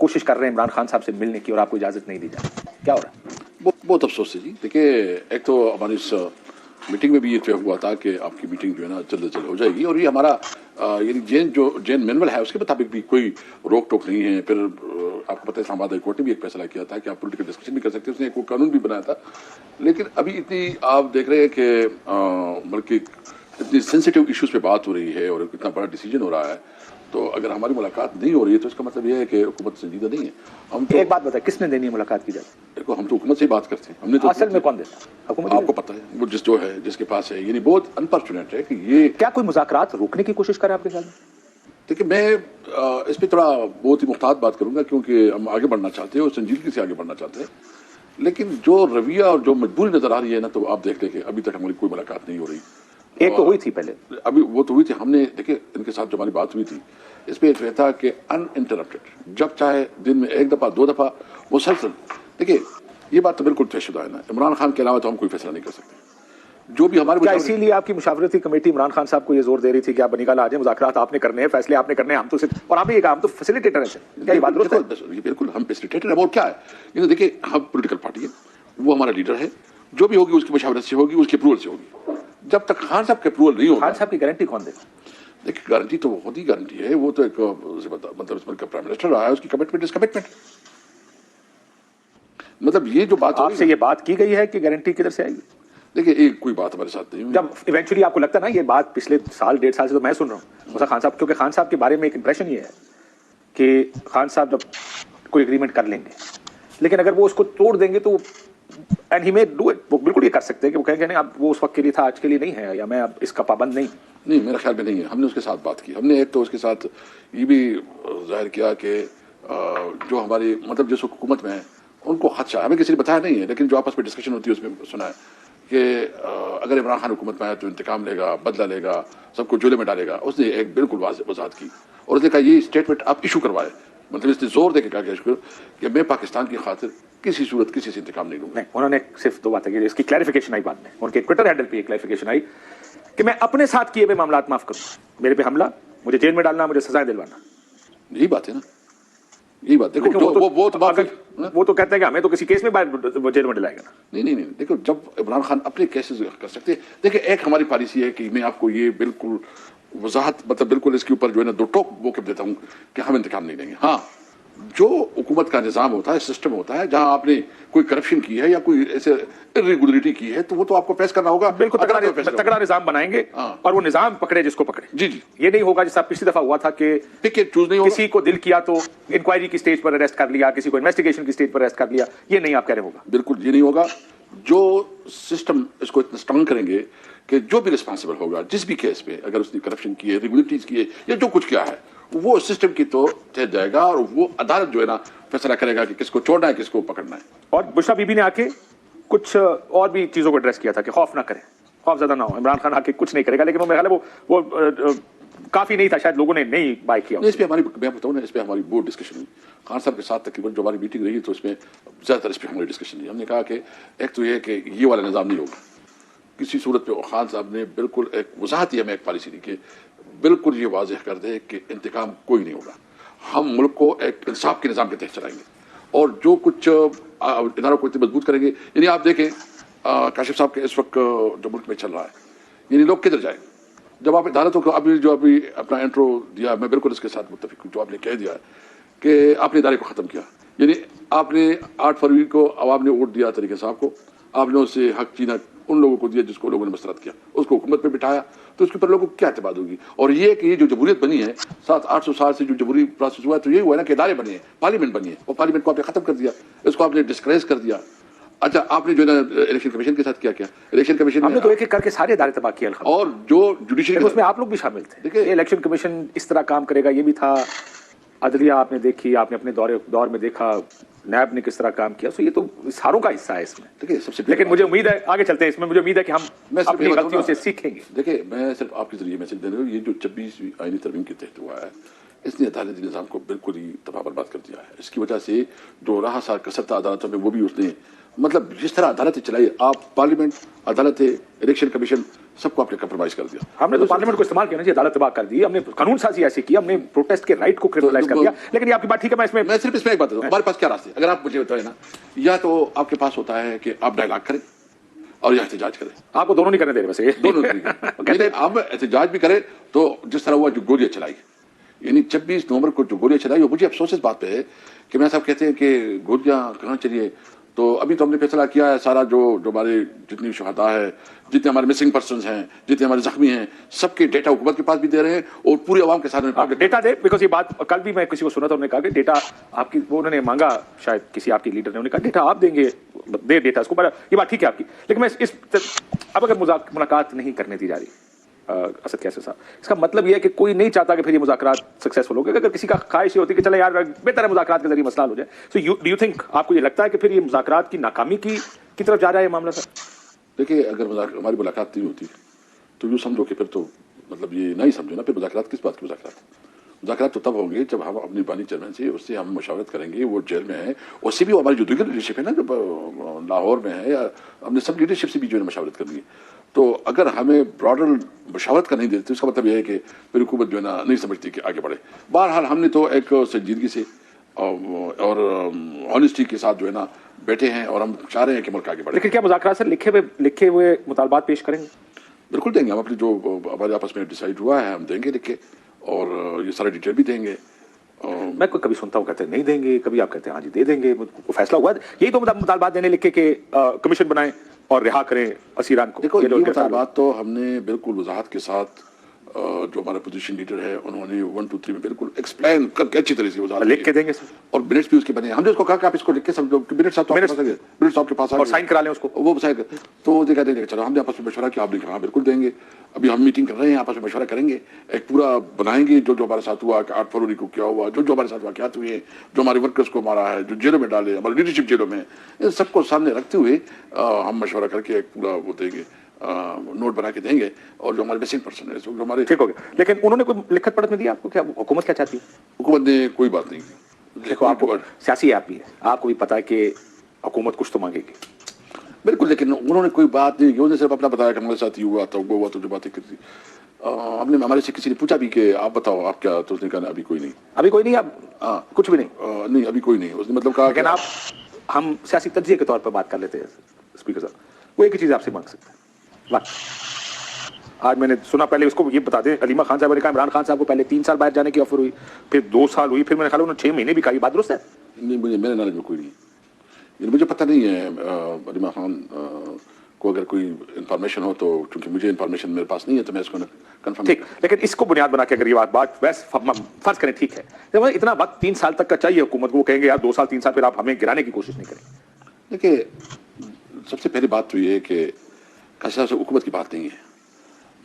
کوشش کر رہے ہیں عمران خان صاحب سے ملنے کی اور آپ کو اجازت نہیں دی جائے، کیا ہو رہا ہے؟ بہت افسوس ہے جی. دیکھیے ایک تو ہماری اس میٹنگ میں بھی یہ طے ہوا تھا کہ آپ کی میٹنگ جو ہے نا جلد از جلد ہو جائے گی، اور یہ ہمارا یعنی جین مینول ہے اس کے مطابق بھی کوئی روک ٹوک نہیں ہے. پھر آپ کو پتہ ہے اسلام آباد ہائی کورٹ نے بھی ایک فیصلہ کیا تھا کہ آپ پولیٹیکل ڈسکشن بھی کر سکتے ہیں، اس نے ایک قانون بھی بنایا تھا. لیکن ابھی اتنی آپ دیکھ رہے ہیں کہ بلکہ اتنی سینسیٹیو ایشوز پہ بات ہو رہی ہے اور اتنا بڑا ڈیسیجن ہو رہا ہے، تو اگر ہماری ملاقات نہیں ہو رہی ہے تو اس کا مطلب یہ ہے کہ حکومت سنجیدہ نہیں ہے. ہم تو ایک بات بتائیں، کس نے دینی ہے ملاقات کی جائے؟ دیکھو ہم تو حکومت سے ہی بات کرتے ہیں. ہم نے تو اصل میں کون دیتا ہے؟ حکومت آپ کو پتہ ہے وہ جو ہے جس کے پاس ہے، یعنی بہت انفارچونیٹ ہے کہ یہ کیا کوئی مذاکرات روکنے کی کوشش کرے آپ کے خیال میں؟ دیکھیے میں اس پہ تھوڑا بہت ہی محتاط بات کروں گا کیونکہ ہم آگے بڑھنا چاہتے ہیں اور سنجیدگی سے آگے بڑھنا چاہتے ہیں. لیکن جو رویہ اور جو مجبوری نظر آ رہی ہے نا، تو آپ دیکھ لیں کہ ابھی تک ہماری کوئی ملاقات نہیں ہو رہی. ایک تو ہوئی تھی پہلے، ابھی وہ تو ہوئی تھی. ہم نے دیکھیں ان کے ساتھ جو ہماری بات ہوئی تھی اس پہ یہ تھا کہ ان انٹرپٹڈ جب چاہے دن میں ایک دفعہ 2 دفعہ مسلسل. دیکھیے یہ بات تو بالکل طے شدہ ہے نا، عمران خان کے علاوہ تو ہم کوئی فیصلہ نہیں کر سکتے. جو بھی ہمارے کیا اسی لیے آپ کی مشاورتی کمیٹی عمران خان صاحب کو یہ زور دے رہی تھی کہ آپ بنی گال آ جائیں، مذاکرات آپ نے کرنے ہیں، فیصلے آپ نے کرنے ہیں، ہم تو صرف، اور آپ یہ کہا ہم تو فیسیلیٹیٹر ہیں؟ کیا یہ بات درست ہے؟ بالکل ہم فیسیلیٹیٹر ہیں. اور کیا ہے یہ دیکھیے ہم پولیٹیکل پارٹی ہے، وہ ہمارا لیڈر ہے، جو بھی ہوگی اس کی مشاورت سے ہوگی، اس کے اپروول سے ہوگی. جب تک خان صاحب کے اپروول نہیں ہوگا. خان صاحب کی گارنٹی کون دے گا؟ دیکھیے گارنٹی تو بہت ہی گارنٹی ہے، وہ تو ایک مطلب اس ملک کا پرائم منسٹر رہا ہے، اس کی کمٹمنٹ از کمٹمنٹ. مطلب یہ جو بات آپ سے یہ بات کی گئی ہے کہ گارنٹی کدھر سے آئے گی؟ دیکھیے ایک کوئی بات ہمارے ساتھ نہیں ہوئی. جب ایونچولی آپ کو لگتا ہے نا یہ بات پچھلے سال 1.5 سال سے تو میں سن رہا ہوں موسیٰ خان صاحب، کیونکہ خان صاحب کے بارے میں ایک امپریشن یہ ہے کہ خان صاحب جب کوئی اگریمنٹ کر لیں گے لیکن اگر وہ اس کو توڑ دیں گے تو and he may do it, وہ بالکل یہ کر سکتے ہیں کہ وہ کہیں گے نہیں اب وہ اس وقت کے لیے تھا، آج کے لیے نہیں ہے، یا میں اب اس کا پابند نہیں. نہیں میرے خیال میں نہیں ہے. ہم نے اس کے ساتھ بات کی. ہم نے ایک تو اس کے ساتھ یہ بھی ظاہر کیا کہ جو ہماری مطلب جس حکومت میں ہیں ان کو خدشہ ہمیں کسی نے بتایا نہیں ہے، لیکن جو آپس میں ڈسکشن ہوتی ہے اس میں سنا ہے کہ اگر عمران خان حکومت میں آئے تو انتقام لے گا، بدلہ لے گا، سب کو جولے میں ڈالے گا. اس نے ایک بالکل واضح وضاحت کی اور اس نے کہا یہ اسٹیٹمنٹ آپ ایشو کروائے. مطلب اس نے زور دے کے کہا کہ میں پاکستان کی خاطر کسی صورت کسی سے انتقام نہیں لوں گا. انہوں نے صرف 2 باتیں کی، اس کی کلیریفیکیشن آئی بعد میں، ان کے ٹویٹر ہینڈل پہ یہ کلیریفیکیشن آئی کہ میں اپنے ساتھ کیے ہوئے معاملات معاف کروں، میرے پہ حملہ، مجھے جیل میں ڈالنا، مجھے سزائیں دلوانا. یہی بات ہے نا، یہی بات. دیکھو وہ تو کہتے ہیں کہ ہمیں تو کسی کیس میں جیل میں ڈلائے گا. نہیں دیکھو جب عمران خان اپنے کیسز کر سکتے ہیں. دیکھیں ایک ہماری پالیسی ہے کہ میں آپ کو یہ بالکل وضاحت مطلب بالکل اس کے اوپر جو ہے نا 2 ٹوک موقف دیتا ہوں کہ ہم انتقام نہیں لیں گے. ہاں جو حکومت کا نظام ہوتا ہے، سسٹم ہوتا ہے، جہاں آپ نے کوئی کرپشن کی ہے یا کوئی ایسے ارریگولرٹی کی ہے تو وہ تو آپ کو فیس کرنا ہوگا. بالکل تگڑا نظام بنائیں گے اور وہ نظام پکڑے جس کو پکڑے. جی یہ نہیں ہوگا جیسا پچھلی دفعہ ہوا تھا کہ کسی کو دل کیا تو انکوائری کی سٹیج پر اریسٹ کر لیا، کسی کو انویسٹیگیشن کی سٹیج پر اریسٹ کر لیا. یہ نہیں آپ کہہ رہے ہوگا. بالکل یہ نہیں ہوگا. جو سسٹم اس کو اتنا اسٹرانگ کریں گے کہ جو بھی رسپانسبل ہوگا جس بھی کیس پہ، اگر اس نے کرپشن کی ہے، ریگولیٹریز کی ہے یا جو کچھ کیا ہے، وہ سسٹم کی تو تحت جائے گا اور وہ عدالت جو ہے نا فیصلہ کرے گا کہ کس کو چھوڑنا ہے کس کو پکڑنا ہے. اور بشرا بی بی نے آ کے کچھ اور بھی چیزوں کو ایڈریس کیا تھا کہ خوف نہ کریں، خوف زدہ نہ ہو، عمران خان آ کے کچھ نہیں کرے گا. لیکن میرا خیال ہے وہ کافی نہیں تھا، شاید لوگوں نے نہیں بائی کیا. اس پہ ہماری میں بتاؤں نا، اس پہ ہماری بہت ڈسکشن ہوئی خان صاحب کے ساتھ. تقریباً جو ہماری میٹنگ رہی تو اس میں زیادہ تر اس پہ ہماری ڈسکشن ہوئی. ہم نے کہا کہ ایک تو یہ کہ یہ والا نظام نہیں ہوگا کسی صورت پہ. خان صاحب نے بالکل ایک وضاحت دی ہمیں، ایک پالیسی دی کہ بالکل یہ واضح کر دے کہ انتقام کوئی نہیں ہوگا. ہم ملک کو ایک انصاف کے نظام کے تحت چلائیں گے اور جو کچھ اداروں کو اتنے مضبوط کریں گے. یعنی آپ دیکھیں کاشف صاحب کے اس وقت جو ملک میں چل رہا ہے، یعنی لوگ کدھر جائیں. جب آپ عدالتوں کو ابھی اپنا انٹرو دیا، میں بالکل اس کے ساتھ متفق ہوں جو آپ نے کہہ دیا ہے کہ آپ نے ادارے کو ختم کیا. یعنی آپ نے 8 فروری کو عوام نے ووٹ دیا طریقے صاحب کو، آپ نے اس سے حق چینا ان لوگوں کو دیا جس کو لوگوں نے مسرت کیا، اس کو حکومت پہ بٹھایا، تو اس کے اوپر لوگوں کو کیا اعتماد ہوگی. اور یہ کہ یہ جو جمہوریت بنی ہے 700-800 سال سے جو جمہوری پروسیس ہوا ہے، تو یہ ہوا ہے نا کہ ادارے بنے ہیں، پارلیمنٹ بنی ہے، اور پارلیمنٹ کو آپ نے ختم کر دیا، اس کو آپ نے ڈسکریج کر دیا. اچھا آپ نے جو ہے نا الیکشن کمیشن کے ساتھ کیا الیکشن کمیشن ہم نے تو ایک ایک کر کے سارے ادارے تباہ کیے. اور جو جوڈیشری اس میں آپ لوگ بھی شامل تھے. دیکھیں الیکشن کمیشن اس طرح کام کرے گا یہ بھی تھا. عدلیہ آپ نے دیکھی، آپ نے اپنے دور میں دیکھا نیب نے کس طرح کام کیا. سو یہ تو ساروں کا حصہ ہے اس میں. دیکھیے سب سے لیکن مجھے امید ہے آگے چلتے ہیں اس میں، مجھے امید ہے کہ ہم اپنی غلطیوں سے سیکھیں گے. دیکھیں میں صرف آپ کے ذریعے میسج دے رہا ہوں، یہ جو 26ویں آئینی ترمیم کے تحت ہوا ہے اس نے عدالتی نظام کو بالکل ہی تباہ برباد کر دیا ہے. اس کی وجہ سے جو رہا سار کثرت عدالتوں میں وہ بھی اس نے مطلب جس طرح عدالتیں چلائی، آپ پارلیمنٹ، عدالتیں، الیکشن کمیشن सबको आपने कंप्रोमाइज कर दिया. हमने तो पार्लियामेंट को इस्तेमाल किया ना जी, अदालत तबाह कर दी, हमने कानून साजी ऐसी की, हमने प्रोटेस्ट के राइट को क्रिमिनलाइज कर दिया. लेकिन ये आपकी बात ठीक है, मैं सिर्फ इसमें एक बात बताऊं, हमारे पास क्या रास्ते, अगर आप मुझे बताएं ना, या तो आपके पास होता है कि आप डायलॉग करें और या एहतजाज करें. आपको दोनों नहीं करने दे रहे वैसे. दोनों कहते हैं आप एहतजाज भी करें तो जिस तरह हुआ जो गोलियां चलाई, यानी 26 नवंबर को जो गोलियां चलाई, वो मुझे अफसोस इस बात पे है कि मैं साहब कहते हैं कि गोलियां कहाँ चली है. तो अभी तो हमने फैसला किया है सारा जो हमारे जितनी शहादा है, जितने हमारे मिसिंग पर्सन्स हैं, जितने हमारे जख्मी हैं, सबके डेटा हुकूमत के पास भी दे रहे हैं और पूरी आवाम के साथ डेटा दे. बिकॉज ये बात कल भी मैं किसी को सुना था, उन्होंने कहा कि डेटा आपकी, वो उन्होंने मांगा शायद किसी आपकी लीडर ने, उन्होंने कहा डेटा आप देंगे, दे डेटा उसको. ये बात ठीक है आपकी, लेकिन मैं इस अब अगर मुलाकात नहीं करने दी जा रही असद कैसर साहब, इसका मतलब यह है कि कोई नहीं चाहता कि फिर ये मुज़ाकरात सक्सेसफुल हो गए. अगर किसी का ख्वाहिश ये होती है कि चले यार बेहतर है मुज़ाकरात के जरिए मसला हल हो जाए, सो डू यू थिंक, आपको ये लगता है कि फिर ये मुज़ाकरात की नाकामी की तरफ जा रहा है ये मामला? सर देखिए, अगर हमारी मुलाकात नहीं होती तो यूँ समझो कि फिर तो मतलब ये नहीं समझो ना, फिर मुज़ाकरात किस बात की मुज़ाकरात तो तब होंगे जब हम अपनी बानी चेयरमैन से उससे हम मशावरत करेंगे. वो जेल में है, उससे भी हमारी जो दीगर लीडरशिप है ना, जो लाहौर में है, या हमने सब लीडरशिप से भी जो है मशावरत करनी है. तो अगर हमें ब्रॉडर मशावरत का नहीं देते तो इसका मतलब यह है कि फिर हुकूमत जो है ना नहीं समझती कि आगे बढ़े. बहरहाल हमने तो एक संजीदगी से और ऑनेस्टी के साथ जो है ना बैठे हैं और हम चाह रहे हैं कि मुल्क आगे बढ़े. लेकिन क्या मुज़ाकरात से लिखे हुए मुतालबात पेश करेंगे? बिल्कुल देंगे. हम अपनी जो हमारे आपस में डिसाइड हुआ है हम देंगे लिख के, और ये सारा डिटेल भी देंगे. मैं कभी सुनता हूँ कहते हैं नहीं देंगे, कभी आप कहते हैं हाँ जी दे देंगे. फैसला हुआ यही तो मुतालबात देने लिखे के कमीशन बनाए और रिहा करें असीरान को. देखो, ये मुतालबात तो हमने बिल्कुल वजाहत के साथ जो हमारा पोजीशन लीडर है उन्होंने 1 2 3 में बिल्कुल एक्सप्लेन करके अच्छी तरह से वजाहत लिख के देंगे सर, और मिनट्स भी उसके बने. हमने उसको कहा कि आप इसको लिख के समझो, मिनट्स आपके पास और साइन करा लें उसको, वो साइन कर. तो वो देखा देंगे. चलो हमने आपस में मशवरा किया, आप लिख हाँ बिल्कुल देंगे. अभी हम मीटिंग कर रहे हैं, आपस में मशवरा करेंगे, एक पूरा बनाएंगे जो हमारे साथ हुआ, 8 फरवरी को क्या हुआ, जो हमारे साथ वाक़यात हुए, जो हमारे वर्कर्स को मारा है, जो जेलों में डाले, हमारी लीडरशिप जेलों में, इन सबको सामने रखते हुए हम मशवरा करके एक पूरा वो देंगे, नोट बना के देंगे. और जो हमारे मिसिंग पर्सन है, जो हमारे, ठीक हो गया. लेकिन उन्होंने कोई लिखत पढ़त में दिया आपको? क्या हुकूमत क्या चाहती है? हुकूमत ने कोई बात नहीं की. देखो, आपको सियासी आप भी है, आपको भी पता है कि हुकूमत कुछ तो मांगेगी. बिल्कुल, लेकिन उन्होंने कोई बात नहीं की. उन्होंने सिर्फ अपना बताया कि हमारे साथ ये हुआ था, वो हुआ, तो जो बातें करती. हमने हमारे से किसी ने पूछा भी कि आप बताओ आप क्या, तो उसने कहा अभी कोई नहीं. अभी कोई नहीं? आप कुछ भी नहीं? नहीं, अभी कोई नहीं. उसने मतलब कहा लेकिन आप, हम सियासी तज्जिए के तौर पर बात कर लेते हैं स्पीकर साहब, वो एक ही चीज़ आपसे मांग सकते हैं. आज मैंने सुना, पहले उसको ये बता दें, अलीमा खान साहब ने कहा इमरान खान साहब को पहले 3 साल बाहर जाने की ऑफर हुई, फिर 2 साल हुई, फिर मैंने कहा उन्होंने 6 महीने भी कहा. बात दुरुस्त है? नहीं, मेरे नॉलेज में कोई नहीं. मुझे पता नहीं है अलीमा खान को अगर कोई इन्फॉर्मेशन हो तो, क्योंकि मुझे इन्फॉर्मेशन मेरे पास नहीं है तो मैं इसको कंफर्म. ठीक, लेकिन इसको बुनियाद बना के अगर ये बात वैसे फर्ज करें, ठीक है, तो इतना वक्त 3 साल तक का चाहिए हुकूमत को, कहेंगे यार 2 साल 3 साल फिर आप हमें गिराने की कोशिश नहीं करें. देखिए, सबसे पहली बात तो ये है कि कैसा से हुकूमत की बात नहीं है.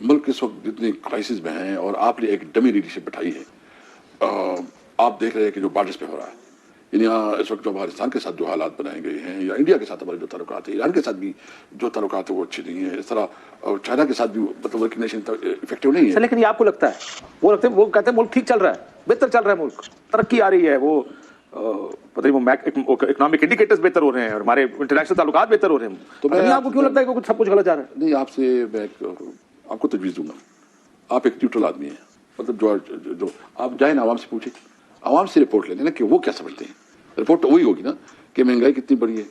मुल्क इस वक्त जितनी क्राइसिस में है और आपने एक डमी लीडरशिप बैठाई है. आप देख रहे हैं कि जो बॉर्डर्स पे हो रहा है, यहाँ इस वक्त जो अफगानिस्तान के साथ जो हालात बनाए गए हैं, या इंडिया के साथ हमारे जो ताल्लुकात है, ईरान के साथ भी जो ताल्लुकात है वो अच्छे नहीं है. इस तरह चाइना के साथ भी मतलब वर्किंग नेशन इफेक्टिव नहीं है. लेकिन ये आपको लगता है, वो कहते हैं मुल्क ठीक चल रहा है, बेहतर चल रहा है, मुल्क तरक्की आ रही है, वो पता नहीं वो इकोनॉमिक इंडिकेटर्स बेहतर हो रहे हैं और हमारे इंटरनेशनल ताल्लुकात बेहतर हो रहे हैं, तो मैं आपको क्यों लगता है कि सब कुछ गलत जा रहा है? नहीं, आपसे मैं आपको तजवीज़ दूंगा. आप एक न्यूट्रल आदमी हैं, मतलब जो आप जाए ना आवाम से पूछे, आवाम से रिपोर्ट ले लेना कि वो क्या समझते हैं. रिपोर्ट तो वही होगी ना कि महंगाई कितनी बढ़ी है,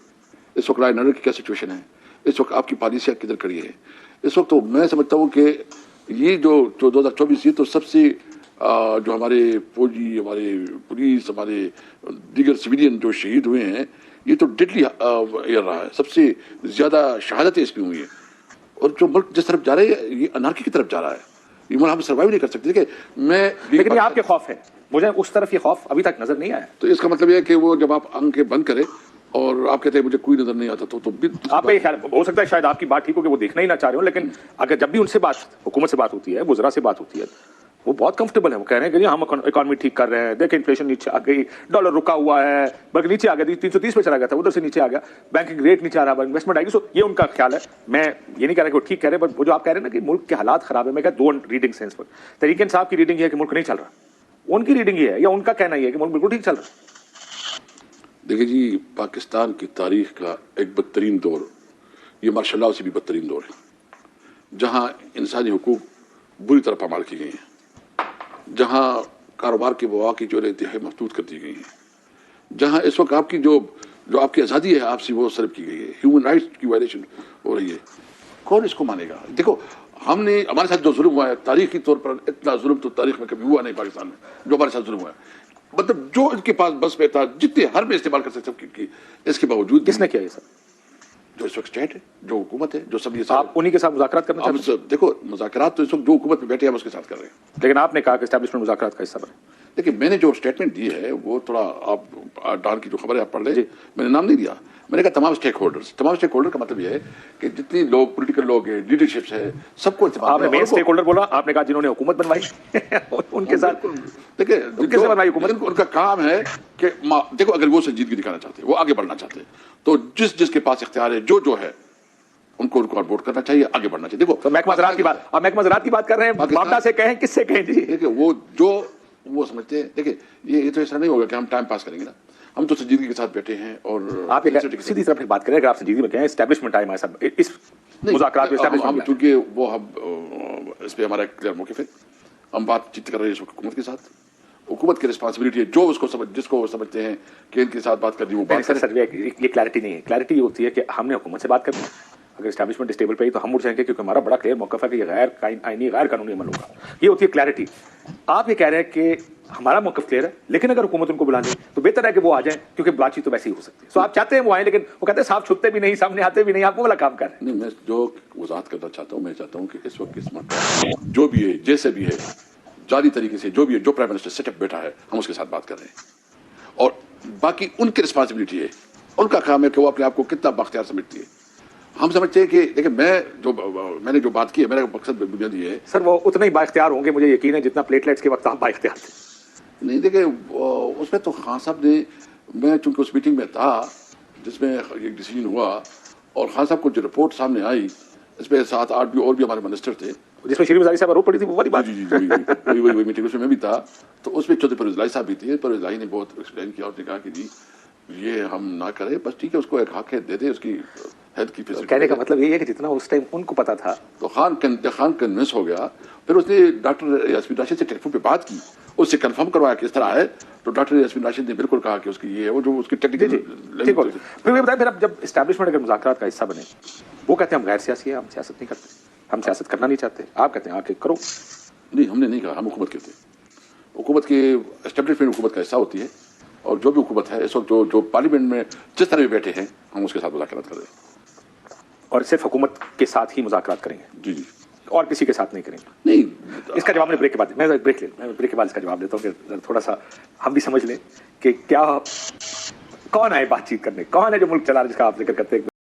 इस वक्त लॉ एंड ऑर्डर की क्या सिचुएशन है, इस वक्त आपकी पॉलिसियाँ किधर खड़ी है. इस वक्त तो मैं समझता हूँ कि ये जो 2024 ये तो सबसे जो हमारे फौजी, हमारे पुलिस, हमारे दीगर सिविलियन जो शहीद हुए हैं, ये तो डेडली ईयर रहा है. सबसे ज़्यादा शहादतें इसमें हुई हैं. और जो मुल्क जिस तरफ जा रहा है ये अनार्की की तरफ जा रहा है. ये मुल्क हम सर्वाइव नहीं कर सकते. देखिए, लेकिन ये आपके खौफ है, मुझे उस तरफ ये खौफ अभी तक नजर नहीं आया. तो इसका मतलब ये है कि वो जब आप आंखें बंद करें और आप कहते हैं मुझे कोई नजर नहीं आता, तो आप ख्याल हो सकता है शायद आपकी बात ठीक हो कि वो देखना ही ना चाह रहे हो, लेकिन अगर जब भी उनसे बात, हुकूमत से बात होती है, वज़रा से बात होती है, वो बहुत कंफर्टेबल है. वो कह रहे हैं कि हम इकॉनमी ठीक कर रहे हैं, देखें इन्फ्लेशन नीचे आ गई, डॉलर रुका हुआ है, बल्कि नीचे आ गया, 330 पे चला गया था, उधर से नीचे आ गया, बैंकिंग रेट नीचे आ रहा है, इन्वेस्टमेंट आएगी. सो ये उनका ख्याल है. मैं ये नहीं कह रहा कि वो ठीक कह रहे हैं, बट वो जो आप कह रहे हैं ना कि मुल्क के हालात खराब है, मैं कहता 2 रीडिंग सेंस पर. तरीके साहब की रीडिंग है कि मुल्क नहीं चल रहा, उनकी रीडिंग ये है या उनका कहना ये है कि मुल्क बिल्कुल ठीक चल रहा है? देखिए जी, पाकिस्तान की तारीख का एक बदतरीन दौर, ये मार्शल लॉ से भी बदतरीन दौर है. जहां इंसानी हुकूक बुरी तरह पामाल की गई हैं, जहां कारोबार के मौके जो इंतहाई महदूद कर दी गई हैं, जहां इस वक्त आपकी जो आपकी आज़ादी है आपसी वो सर्व की गई है, ह्यूमन राइट्स की वायलेशन हो रही है, कौन इसको मानेगा? देखो, हमने हमारे साथ जो जुल्म हुआ है, तारीखी तौर पर इतना जुल्म तो तारीख में कभी हुआ नहीं पाकिस्तान में जो हमारे साथ जुल्म हुआ है। मतलब जो इनके पास बस में था, जितने हर में इस्तेमाल कर सकते की, इसके बावजूद किसने किया ये सब? जो इस वक्त स्टेट है, जो हुकूमत है, जो सब ये आप उन्हीं के साथ मुज़ाकरात करना चाहते हैं? देखो, मुज़ाकरात तो इस वक्त जो हुकूमत में बैठे हैं हम उसके साथ कर रहे हैं। लेकिन आपने कहा कि एस्टैब्लिशमेंट मुज़ाकरात का हिस्सा बने। देखिए, मैंने जो स्टेटमेंट दी है वो थोड़ा आप डाल की जो खबर है आप पढ़ लें, मैंने नाम नहीं दिया, मैंने कहा तमाम स्टेक होल्डर का मतलब ये है कि जितनी लोग पोलिटिकल लोग हैं, लीडरशिप्स है, सबको आपने मेन स्टेक होल्डर बोला, आपने कहा जिन्होंने हुकूमत बनवाई उनके साथ। देखिए, बनवाई हुकूमत, उनका काम है कि देखो, अगर वो संजीदगी दिखाना चाहते हैं, वो आगे बढ़ना चाहते हैं, तो जिसके पास इख्तियार है, जो है उनको वोट करना चाहिए, आगे बढ़ना चाहिए। देखो, तो महकमा ज़राअत की बात, आप महकमा ज़राअत की बात कर रहे हैं, मामला से कहें, किससे कहें जी? देखिए, वो समझते हैं, देखिए ये तो ऐसा नहीं होगा कि हम टाइम पास करेंगे ना, हम तो संजीदगी के साथ बैठे हैं। और आप सीधी तरफ बात करें, अगर आप संजीदगी में कहें एस्टैब्लिशमेंट टाइम है सब इस मुज़ाकरात में एस्टैब्लिशमेंट, चूंकि वो हम इस पे हमारा क्लियर मौक़िफ़ है, हम बातचीत कर रहे हैं हुकूमत के साथ, हुकूमत की रिस्पॉन्सिबिलिटी है, जो उसको जिसको वो समझते हैं कि इनके साथ बात करनी, वो बात सर ये क्लैरिटी नहीं है। क्लैरिटी ये होती है कि हमने हुकूमत से बात करनी है, अगर एस्टैब्लिशमेंट स्टेबल पे ही तो हम उठ जाएंगे, क्योंकि हमारा बड़ा क्लियर मौक़िफ़ है कि ये गैर आईनी गैर कानूनी अमल होगा। ये होती है क्लैरिटी। आप ये कह रहे हैं कि हमारा मौक़िफ़ क्लियर है, लेकिन अगर हुकूमत उनको बुला ले तो बेहतर है कि वो आ जाए, क्योंकि बातचीत तो वैसे ही हो सकती है। तो आप चाहते हैं वो आए, लेकिन वो कहते हैं साफ छुपते भी नहीं, सामने आते भी नहीं, आप वो वाला काम कर रहे हैं। नहीं, मैं जो वजाहत करना चाहता हूँ, मैं चाहता हूँ कि इस वक्त किस्मत जो भी है, जैसे भी है, जाली तरीके से जो भी है, जो प्राइम मिनिस्टर सेटअप बैठा है, हम उसके साथ बात कर रहे हैं, और बाकी उनकी रिस्पॉन्सिबिलिटी है, उनका काम है कि वो अपने आप को कितना बाख्तियार समझती है। हम समझते हैं कि देखिए, मैंने जो बात की है, मेरा मकसद बुनियादी है। सर वो उतने ही बाख्तियार होंगे, मुझे यकीन है, जितना प्लेटलेट्स के वक्त आप बाख्तियार थे। नहीं, देखिए, उसमें तो खान साहब ने, मैं चूंकि उस मीटिंग में था जिसमें एक डिसीजन हुआ, और खान साहब को जो रिपोर्ट सामने आई, इसमें 7-8 भी और भी हमारे मिनिस्टर थे, जिसमें शरीफ वज़ारी साहब आरोप पड़ी थी, वो वाली बात। जी वही मीटिंग, उसमें मैं भी था। तो उसमें चौधरी परवेज़ इलाही साहब भी थे। परवेज़ इलाही ने बहुत एक्सप्लेन किया और कहा कि जी ये हम ना करें, बस ठीक है, उसको एक हक है, दे दे, उसकी हेल्थ की फैसिलिटी। कहने का मतलब ये है कि जितना उस टाइम उनको पता था, तो खान कन्विंस हो गया। फिर उसने डॉक्टर यास्मीन राशिद से टेलीफोन पे बात की, उससे कंफर्म करवाया कि इस तरह है, तो डॉक्टर यास्मीन राशिद ने बिल्कुल कहा कि उसकी ये है, वो जो उसकी टेक्निकल। ठीक हो, फिर ये बताएं, फिर अब जब एस्टैब्लिशमेंट अगर मुज़ाकरात का हिस्सा बने, वो कहते हैं हम गैर सियासी है, हम सियासत नहीं करते, हम सियासत करना नहीं चाहते, आप कहते हैं आके करो। नहीं, हमने नहीं कहा, हम हुकूमत कहते हैं। हुकूमत की एस्टैब्लिशमेंट हुकूमत का हिस्सा होती है, और जो भी हुकूमत है इस वक्त जो पार्लियामेंट में जिस तरह भी बैठे हैं, हम उसके साथ मुज़ाकरात कर रहे हैं, और सिर्फ हुकूमत के साथ ही मुज़ाकरात करेंगे। जी, और किसी के साथ नहीं करेंगे। नहीं, इसका जवाब मैं ब्रेक के बाद, मैं ब्रेक के बाद इसका जवाब देता हूँ, कि थोड़ा सा हम भी समझ लें कि क्या, कौन आए बातचीत करने, कौन है जो मुल्क चला रहा है, जिसका आप जिक्र करते हैं।